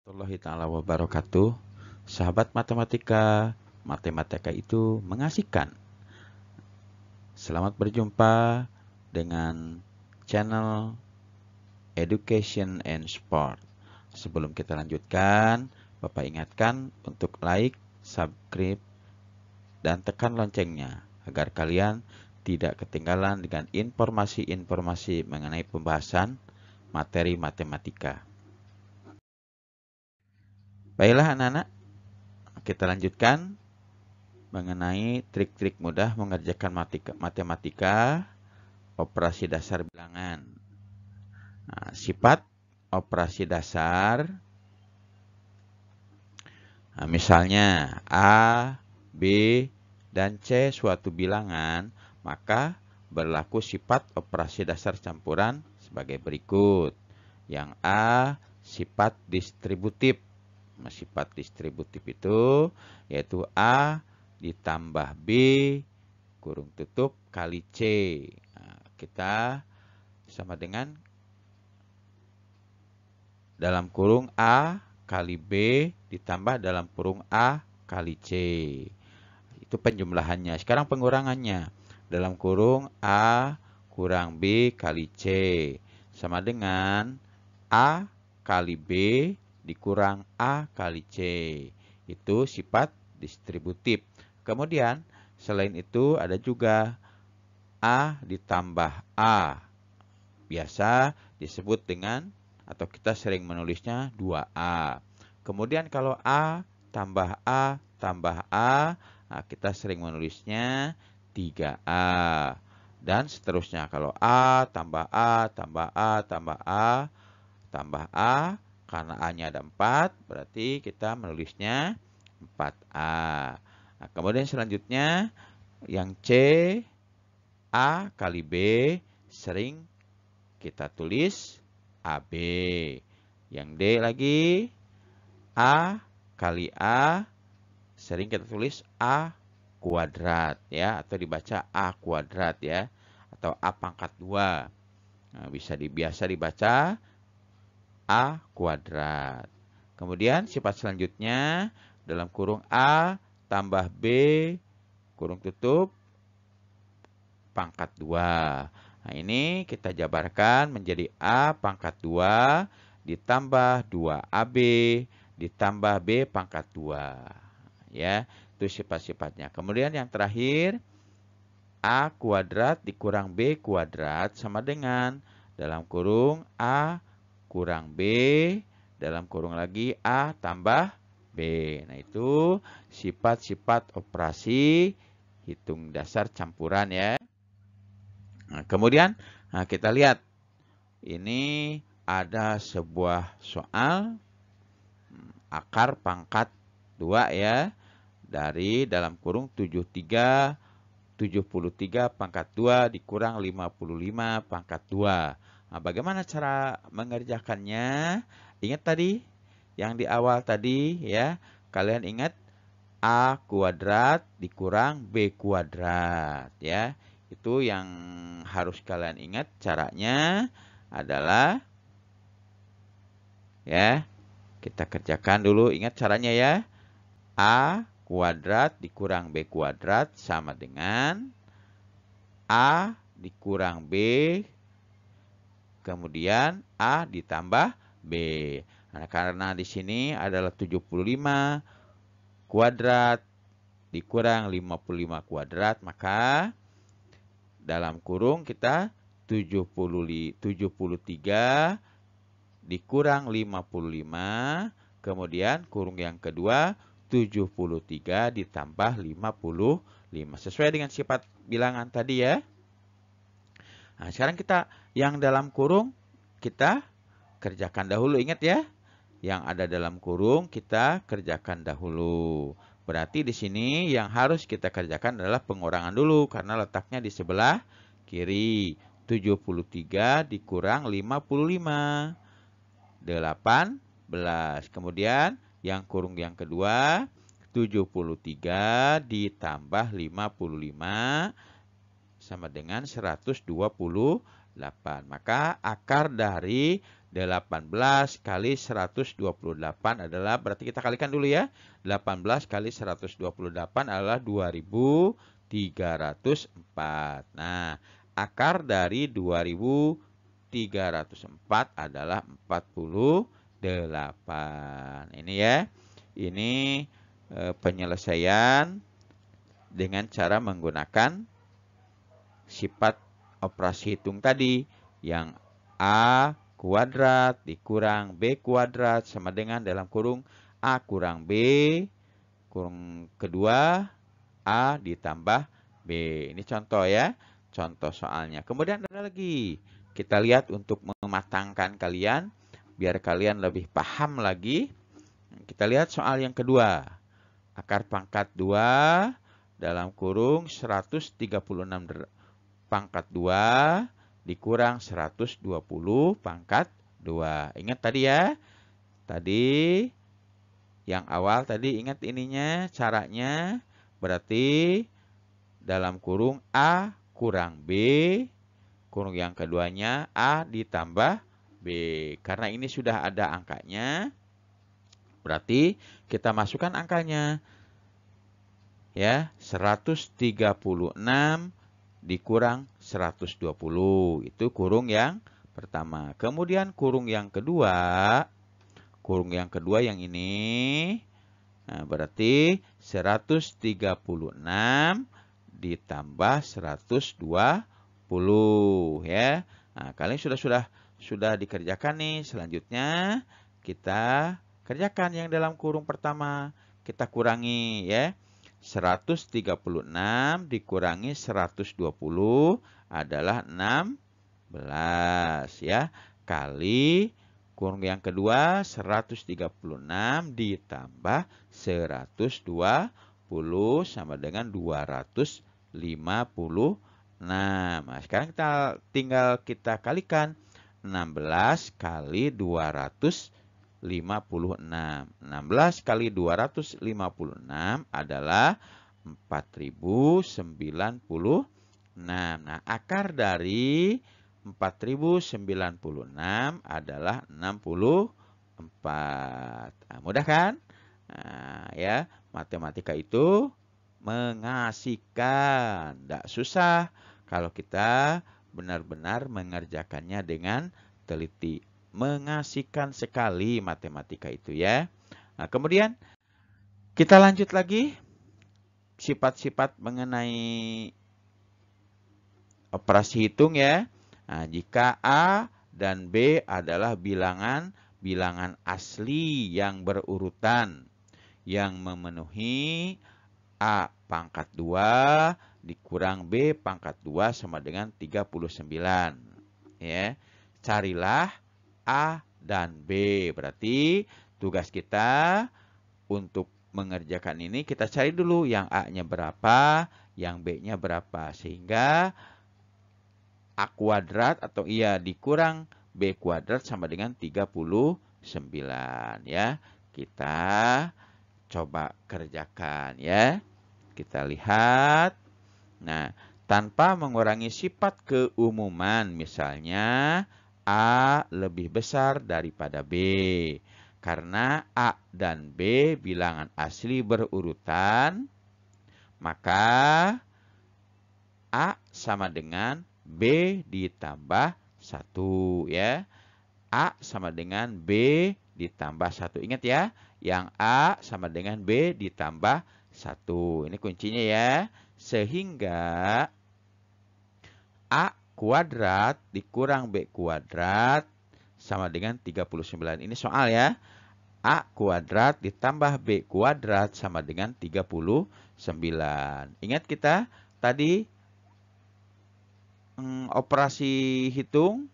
Warahmatullahi taala wabarakatuh. Sahabat matematika, matematika itu mengasihkan. Selamat berjumpa dengan channel Education and Sport. Sebelum kita lanjutkan, Bapak ingatkan untuk like, subscribe, dan tekan loncengnya agar kalian tidak ketinggalan dengan informasi-informasi mengenai pembahasan materi matematika. Baiklah anak-anak, kita lanjutkan mengenai trik-trik mudah mengerjakan matematika operasi dasar bilangan. Nah, sifat operasi dasar, nah, misalnya A, B, dan C suatu bilangan, maka berlaku sifat operasi dasar campuran sebagai berikut. Yang A, sifat distributif. Nah, sifat distributif itu yaitu A ditambah B kurung tutup kali C. Nah, kita sama dengan dalam kurung A kali B ditambah dalam kurung A kali C. Itu penjumlahannya. Sekarang pengurangannya. Dalam kurung A kurang B kali C. Sama dengan A kali B dikurang A kali C. Itu sifat distributif. Kemudian selain itu ada juga A ditambah A. Biasa disebut dengan atau kita sering menulisnya 2A. Kemudian kalau A tambah A tambah A, nah kita sering menulisnya 3A. Dan seterusnya kalau A tambah A tambah A tambah A tambah A, karena A-nya ada 4, berarti kita menulisnya 4A. Nah, kemudian selanjutnya yang C, A kali B sering kita tulis AB. Yang D lagi, A kali A sering kita tulis A kuadrat ya, atau dibaca A kuadrat ya, atau A pangkat 2. Nah, biasa dibaca A kuadrat. Kemudian sifat selanjutnya dalam kurung A tambah B kurung tutup pangkat 2. Nah, ini kita jabarkan menjadi A pangkat 2 ditambah 2AB ditambah B pangkat 2. Ya, itu sifat-sifatnya. Kemudian yang terakhir, A kuadrat dikurang B kuadrat sama dengan dalam kurung A kurang B, dalam kurung lagi A tambah B. Nah, itu sifat-sifat operasi hitung dasar campuran ya. Nah, kemudian kita lihat ini ada sebuah soal akar pangkat 2 ya, dari dalam kurung 73 pangkat 2 dikurang 55 pangkat 2. Nah, bagaimana cara mengerjakannya? Ingat tadi yang di awal tadi ya, kalian ingat A kuadrat dikurang B kuadrat ya. Itu yang harus kalian ingat. Caranya adalah ya, kita kerjakan dulu. Ingat caranya ya. A kuadrat dikurang B kuadrat sama dengan A dikurang B, kemudian A ditambah B. Nah, karena di sini adalah 75 kuadrat dikurang 55 kuadrat, maka dalam kurung kita 73 dikurang 55, kemudian kurung yang kedua 73 ditambah 55. Sesuai dengan sifat bilangan tadi ya. Nah, sekarang kita yang dalam kurung kita kerjakan dahulu. Ingat ya, yang ada dalam kurung kita kerjakan dahulu. Berarti di sini yang harus kita kerjakan adalah pengurangan dulu karena letaknya di sebelah kiri. 73 dikurang 55. 18. Kemudian yang kurung yang kedua 73 ditambah 55 sama dengan 128. Maka akar dari 18 kali 128 adalah, berarti kita kalikan dulu ya. 18 kali 128 adalah 2304. Nah, akar dari 2304 adalah 48. Ini ya. Ini penyelesaian dengan cara menggunakan sifat operasi hitung tadi, yang A kuadrat dikurang B kuadrat sama dengan dalam kurung A kurang B kurung kedua A ditambah B. Ini contoh ya, contoh soalnya. Kemudian ada lagi, kita lihat untuk mematangkan kalian, biar kalian lebih paham lagi. Kita lihat soal yang kedua. Akar pangkat 2 dalam kurung 136 pangkat 2 dikurang 120 pangkat 2. Ingat tadi ya. Tadi yang awal tadi, ingat ininya, caranya. Berarti dalam kurung A kurang B, kurung yang keduanya A ditambah B. Karena ini sudah ada angkanya, berarti kita masukkan angkanya. Ya, 136 dikurang 120. Itu kurung yang pertama. Kemudian kurung yang kedua yang ini. Nah, berarti 136 ditambah 120 ya. Nah, kalian sudah dikerjakan nih. Selanjutnya kita kerjakan yang dalam kurung pertama. Kita kurangi ya. 136 dikurangi 120 adalah 16 ya. Kali kurung yang kedua 136 ditambah 120 sama dengan 256. Nah, sekarang tinggal kita kalikan. 16 kali 256. 16 kali 256 adalah 4096. Nah, akar dari 4096 adalah 64. Nah, mudah kan? Nah, ya, matematika itu mengasihkan. Tidak susah kalau kita benar-benar mengerjakannya dengan teliti. Mengasihkan sekali matematika itu ya. Nah, kemudian kita lanjut lagi sifat-sifat mengenai operasi hitung ya. Nah, jika A dan B adalah bilangan asli yang berurutan yang memenuhi A pangkat 2 dikurang B pangkat 2 sama dengan 39 ya. Carilah A dan B. Berarti tugas kita untuk mengerjakan ini, kita cari dulu yang A-nya berapa, yang B-nya berapa. Sehingga A kuadrat atau dikurang B kuadrat sama dengan 39 ya. Kita coba kerjakan ya. Kita lihat. Nah, tanpa mengurangi sifat keumuman, misalnya A lebih besar daripada B. Karena A dan B bilangan asli berurutan, maka A sama dengan B ditambah 1 ya. A sama dengan B ditambah 1. Ingat ya, yang A sama dengan B ditambah 1. Ini kuncinya ya. Sehingga A kuadrat dikurang B kuadrat sama dengan 39. Ini soal ya. A kuadrat ditambah B kuadrat sama dengan 39. Ingat kita tadi operasi hitung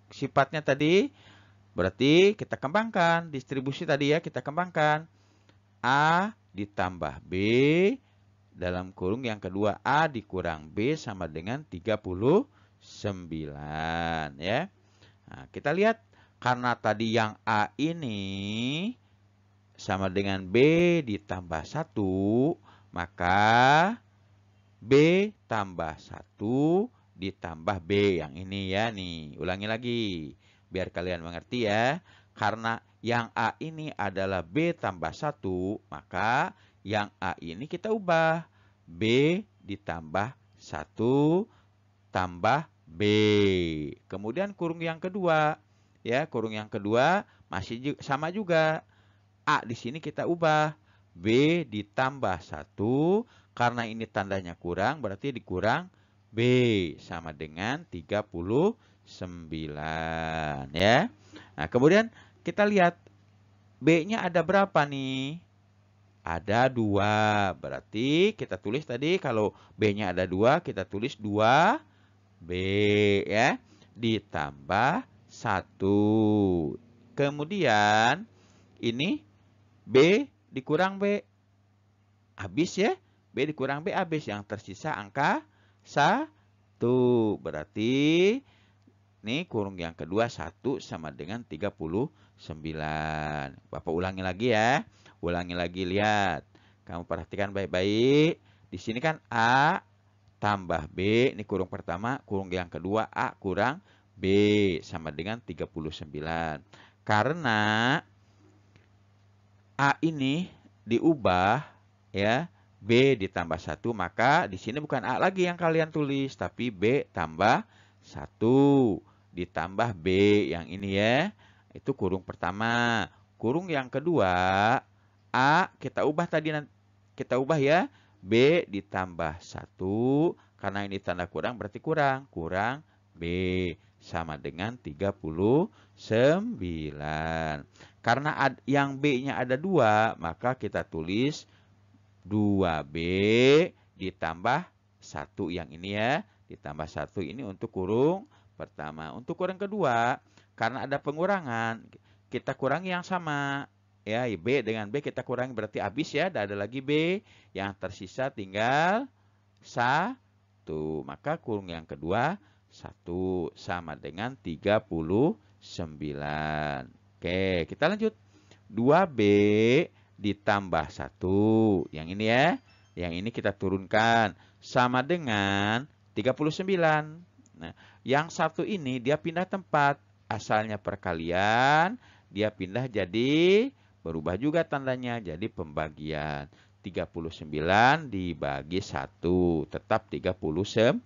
sifatnya tadi. Berarti kita kembangkan distribusi tadi ya. Kita kembangkan. A ditambah B dalam kurung yang kedua A dikurang B sama dengan 39 ya. Nah, kita lihat karena tadi yang A ini sama dengan B ditambah 1, maka B tambah 1 ditambah B yang ini ya nih. Ulangi lagi. biar kalian mengerti ya. Karena yang A ini adalah B tambah 1, maka yang A ini kita ubah. B ditambah 1 tambah B. Kemudian kurung yang kedua. Ya, kurung yang kedua masih sama juga. A di sini kita ubah. B ditambah 1. Karena ini tandanya kurang, berarti dikurang B. Sama dengan 39. Ya. Nah, kemudian kita lihat B-nya ada berapa nih? Ada 2. Berarti kita tulis tadi kalau B-nya ada 2, kita tulis 2B ya. Ditambah 1. Kemudian ini B dikurang B. Habis ya. B dikurang B habis. Yang tersisa angka 1. Berarti ini kurung yang kedua 1 sama dengan 39. Bapak ulangi lagi ya. Ulangi lagi, lihat. Kamu perhatikan baik-baik. Di sini kan A tambah B. Ini kurung pertama. Kurung yang kedua A kurang B. Sama dengan 39. Karena A ini diubah ya. B ditambah 1. Maka di sini bukan A lagi yang kalian tulis. Tapi B tambah 1. Ditambah B yang ini ya. Itu kurung pertama. Kurung yang kedua A kita ubah tadi, kita ubah ya. B ditambah 1. Karena ini tanda kurang berarti kurang. Kurang B sama dengan 39. Karena yang B-nya ada 2, maka kita tulis 2B ditambah 1 yang ini ya. Ditambah 1 ini untuk kurung pertama. Untuk kurung kedua, karena ada pengurangan, kita kurangi yang sama. Ya, B dengan B kita kurangi berarti habis ya. Tidak ada lagi B. Yang tersisa tinggal 1. Maka kurung yang kedua 1 sama dengan 39. Oke, kita lanjut. 2B ditambah 1. Yang ini ya. Yang ini kita turunkan. Sama dengan 39. Nah, yang satu ini dia pindah tempat. Asalnya perkalian. Dia pindah jadi, berubah juga tandanya. Jadi pembagian. 39 dibagi 1. Tetap 39.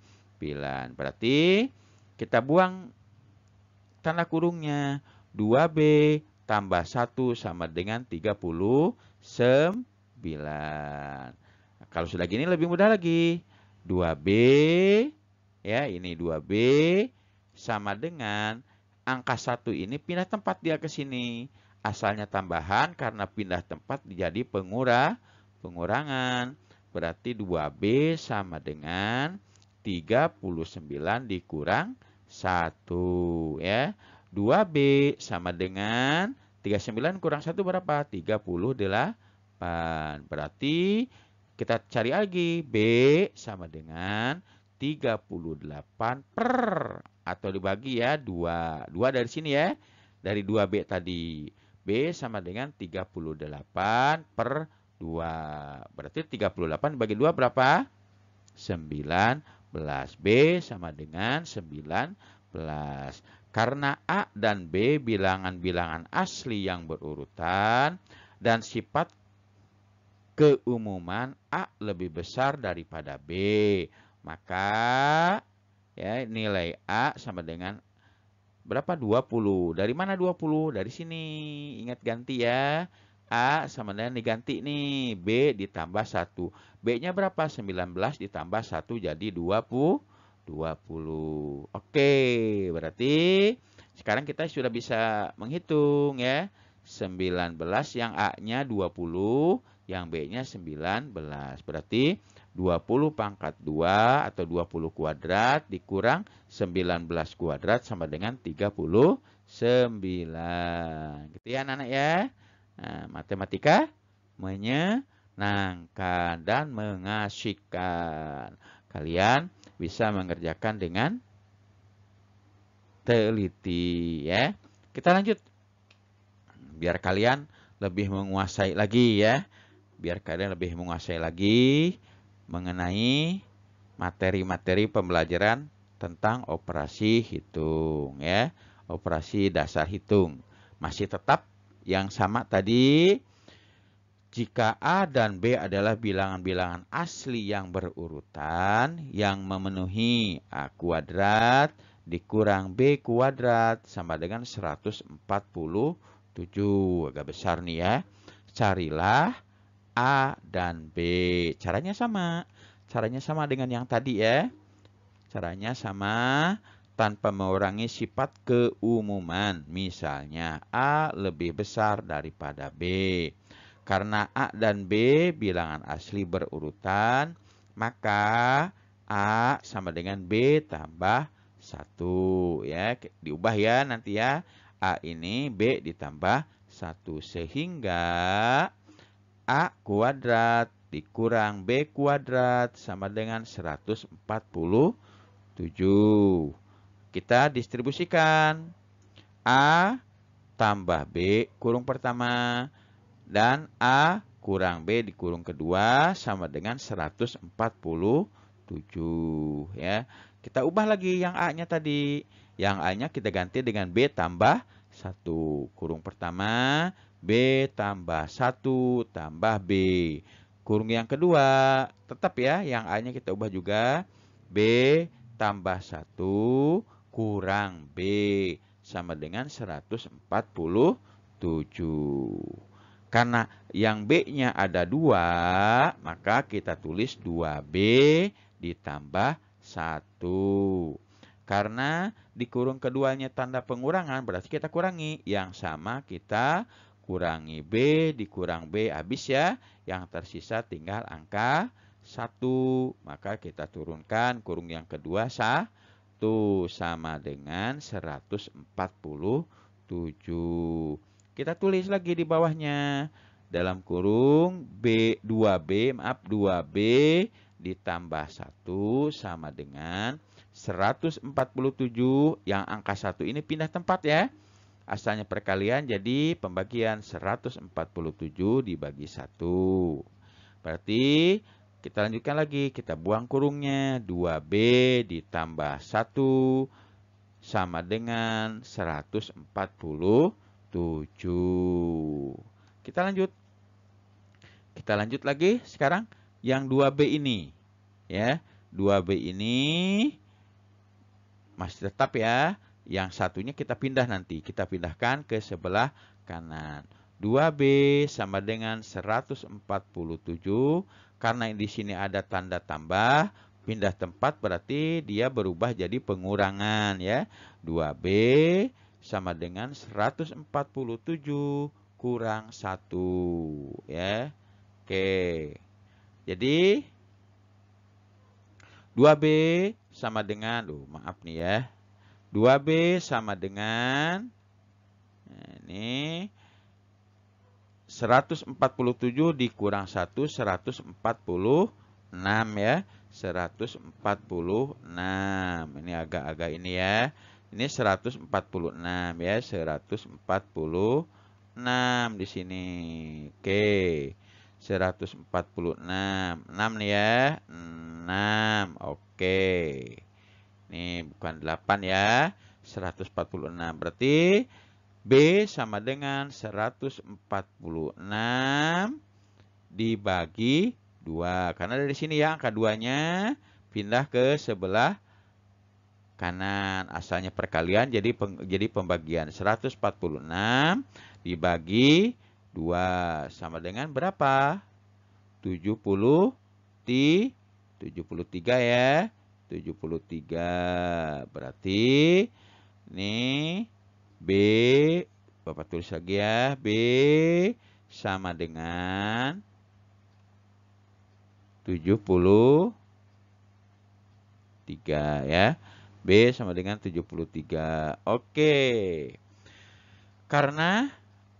Berarti kita buang tanda kurungnya. 2B tambah 1 sama dengan 39. Nah, kalau sudah gini lebih mudah lagi. 2B, ya ini 2B sama dengan angka 1 ini pindah tempat dia ke sini. Asalnya tambahan, karena pindah tempat jadi pengurangan. Berarti 2B sama dengan 39 dikurang 1 ya. 2B sama dengan 39 kurang 1 berapa? 38. Berarti kita cari lagi. B sama dengan 38 per. Atau dibagi ya 2. 2 dari sini ya. Dari 2B tadi. B sama dengan 38 per 2. Berarti 38 bagi 2 berapa? 19. B sama dengan 19. Karena A dan B bilangan-bilangan asli yang berurutan dan sifat keumuman A lebih besar daripada B, maka ya nilai A sama dengan berapa? 20. Dari mana 20? Dari sini. Ingat ganti ya. A sama dengan diganti nih. B ditambah 1. B-nya berapa? 19 ditambah 1 jadi 20. Oke, berarti sekarang kita sudah bisa menghitung ya. 19 yang A-nya 20, yang B-nya 19. Berarti 20 pangkat 2 atau 20 kuadrat dikurang 19 kuadrat sama dengan 39. Gitu ya anak-anak ya. Nah, matematika menyenangkan dan mengasyikan. Kalian bisa mengerjakan dengan teliti ya. Kita lanjut. Biar kalian lebih menguasai lagi ya. Biar kalian lebih menguasai lagi mengenai materi-materi pembelajaran tentang operasi hitung ya. operasi dasar hitung. Masih tetap yang sama tadi. Jika A dan B adalah bilangan-bilangan asli yang berurutan yang memenuhi A kuadrat dikurang B kuadrat sama dengan 147. Agak besar nih ya. Carilah A dan B. Caranya sama. Caranya sama dengan yang tadi ya. Caranya sama tanpa mengurangi sifat keumuman. Misalnya A lebih besar daripada B. Karena A dan B bilangan asli berurutan, maka A sama dengan B tambah 1. Ya, diubah ya nanti ya. A ini B ditambah 1. Sehingga A kuadrat dikurang B kuadrat sama dengan 147. Kita distribusikan. A tambah B kurung pertama. Dan A kurang B dikurung kedua sama dengan 147. Ya. Kita ubah lagi yang A-nya tadi. Yang A-nya kita ganti dengan B tambah 1. Kurung pertama, B tambah 1 tambah B. Kurung yang kedua, tetap ya, yang A-nya kita ubah juga. B tambah 1 kurang B sama dengan 147. Karena yang B-nya ada 2, maka kita tulis 2B ditambah 1. Karena di kurung keduanya tanda pengurangan, berarti kita kurangi. Yang sama kita kurangi B dikurang B. Habis ya, yang tersisa tinggal angka 1. Maka kita turunkan kurung yang kedua 1 sama dengan 147. Kita tulis lagi di bawahnya. Dalam kurung B 2B, maaf 2B ditambah 1 sama dengan 147. Yang angka 1 ini pindah tempat ya. Asalnya perkalian jadi pembagian 147 dibagi 1. Berarti kita lanjutkan lagi. Kita buang kurungnya. 2B ditambah 1 sama dengan 147. Kita lanjut. Kita lanjut lagi sekarang yang 2B ini. Ya, 2B ini masih tetap ya. Yang satunya kita pindah nanti. Kita pindahkan ke sebelah kanan. 2B sama dengan 147. Karena di sini ada tanda tambah, pindah tempat berarti dia berubah jadi pengurangan ya. 2B sama dengan 147 kurang 1. Ya. Oke. Jadi 2B sama dengan, maaf nih ya. 2B sama dengan, ini 147 dikurang 1, 146 ya. 146. Ini agak-agak ini ya. Ini 146 ya, 146 di sini. Oke. 146. 6 nih ya. 6. Oke. Ini bukan 8 ya. 146. Berarti B sama dengan 146 dibagi 2. Karena dari sini ya angka 2-nya pindah ke sebelah kanan. Asalnya perkalian jadi pembagian 146 dibagi 2 sama dengan berapa? 73 ya. 73. Berarti ini B, Bapak tulis lagi ya. B sama dengan 73 ya. B sama dengan 73. Oke. Karena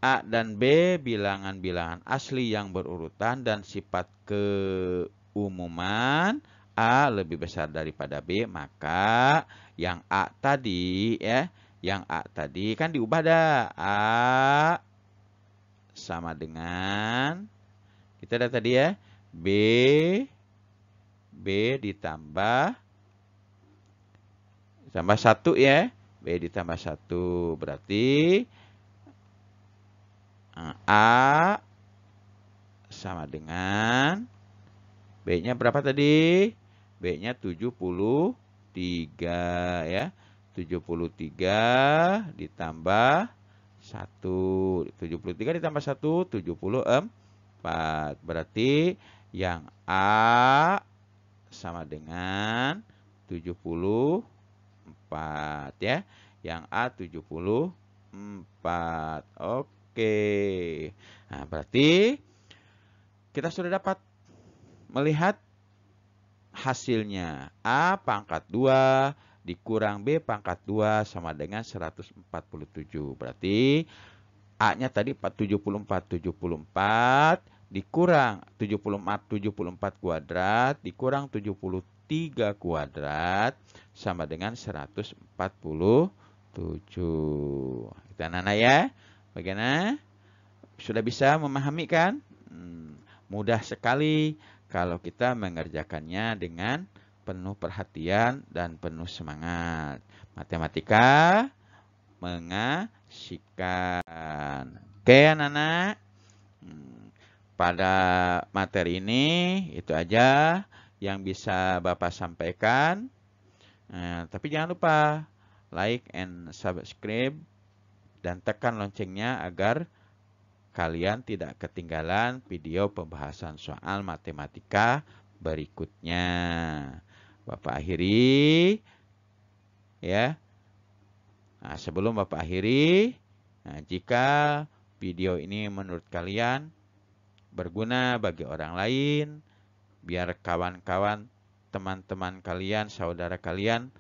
A dan B bilangan-bilangan asli yang berurutan dan sifat keumuman A lebih besar daripada B, maka yang A tadi ya, yang A tadi kan diubah dah. A sama dengan, kita ada tadi ya, B ditambah 1 ya. B ditambah 1. Berarti A sama dengan B-nya berapa tadi? B-nya 73 ya. 73 ditambah 1. 73 ditambah 1, 74. Berarti yang A sama dengan 74 ya. Yang A 74. Oke. Nah, berarti kita sudah dapat melihat hasilnya. A pangkat 2 dikurang B pangkat 2 sama dengan 147. Berarti A-nya tadi 74 dikurang 74 kuadrat dikurang 73 kuadrat sama dengan 147. Kita nana ya. Bagaimana? Sudah bisa memahami kan? Mudah sekali kalau kita mengerjakannya dengan penuh perhatian dan penuh semangat. Matematika mengasihkan. Oke anak-anak. Pada materi ini itu aja yang bisa Bapak sampaikan. Tapi jangan lupa like and subscribe dan tekan loncengnya agar kalian tidak ketinggalan video pembahasan soal matematika berikutnya. Bapak akhiri ya. Nah, sebelum Bapak akhiri, jika video ini menurut kalian berguna bagi orang lain, biar kawan-kawan, teman-teman kalian, saudara kalian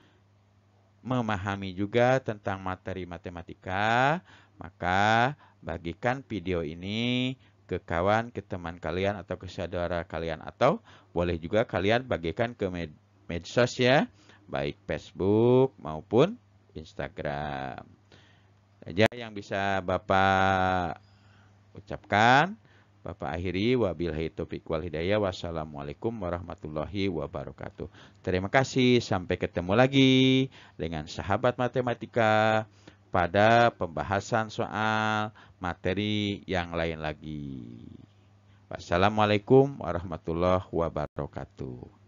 memahami juga tentang materi matematika, maka bagikan video ini ke kawan, ke teman kalian, atau ke saudara kalian. Atau boleh juga kalian bagikan ke medsos ya, baik Facebook maupun Instagram. Saja yang bisa Bapak ucapkan. Bapak akhiri, wabillahi taufiq wal hidayah. Wassalamualaikum warahmatullahi wabarakatuh. Terima kasih. Sampai ketemu lagi dengan sahabat matematika pada pembahasan soal materi yang lain lagi. Wassalamualaikum warahmatullahi wabarakatuh.